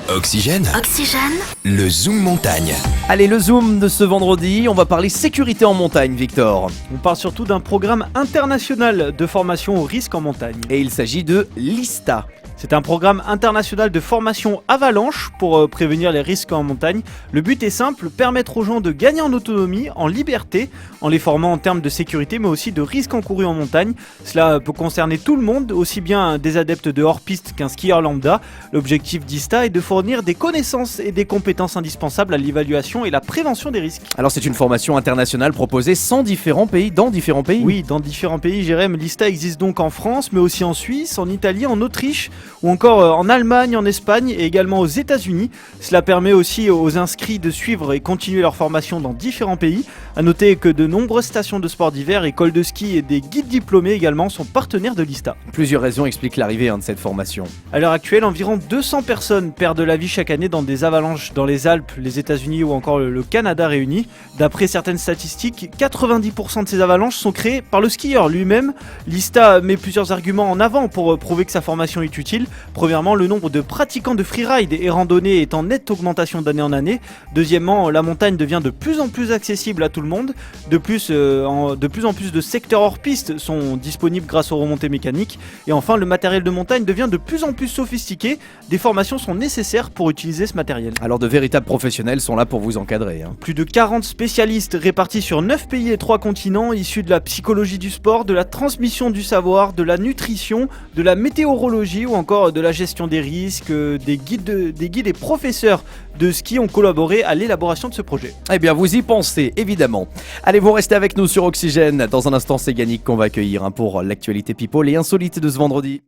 Oxygène, Oxygène. le Zoom montagne. Allez, le Zoom de ce vendredi, on va parler sécurité en montagne, Victor. On parle surtout d'un programme international de formation au risque en montagne. Et il s'agit de l'ISTA. C'est un programme international de formation avalanche pour prévenir les risques en montagne. Le but est simple, permettre aux gens de gagner en autonomie, en liberté, en les formant en termes de sécurité, mais aussi de risques encourus en montagne. Cela peut concerner tout le monde, aussi bien des adeptes de hors-piste qu'un skieur lambda. L'objectif d'ISTA est de fournir des connaissances et des compétences indispensables à l'évaluation et la prévention des risques. Alors c'est une formation internationale proposée dans différents pays. Oui, dans différents pays, Jérém. L'ISTA existe donc en France, mais aussi en Suisse, en Italie, en Autriche, ou encore en Allemagne, en Espagne et également aux États-Unis. Cela permet aussi aux inscrits de suivre et continuer leur formation dans différents pays. A noter que de nombreuses stations de sport d'hiver, écoles de ski et des guides diplômés également sont partenaires de l'ISTA. Plusieurs raisons expliquent l'arrivée de cette formation. À l'heure actuelle, environ 200 personnes perdent la vie chaque année dans des avalanches dans les Alpes, les États-Unis ou encore le Canada réunis. D'après certaines statistiques, 90% de ces avalanches sont créées par le skieur lui-même. L'ISTA met plusieurs arguments en avant pour prouver que sa formation est utile. Premièrement, le nombre de pratiquants de freeride et randonnée est en nette augmentation d'année en année. Deuxièmement, la montagne devient de plus en plus accessible à tout le monde. De plus en plus de secteurs hors piste sont disponibles grâce aux remontées mécaniques. Et enfin, le matériel de montagne devient de plus en plus sophistiqué. Des formations sont nécessaires pour utiliser ce matériel. Alors de véritables professionnels sont là pour vous encadrer. Plus de 40 spécialistes répartis sur 9 pays et 3 continents, issus de la psychologie du sport, de la transmission du savoir, de la nutrition, de la météorologie ou encore de la gestion des risques. Des guides et professeurs de ski ont collaboré à l'élaboration de ce projet. Eh bien vous y pensez, évidemment. Allez, vous restez avec nous sur Oxygène. Dans un instant, c'est Yannick qu'on va accueillir pour l'actualité people et insolite de ce vendredi.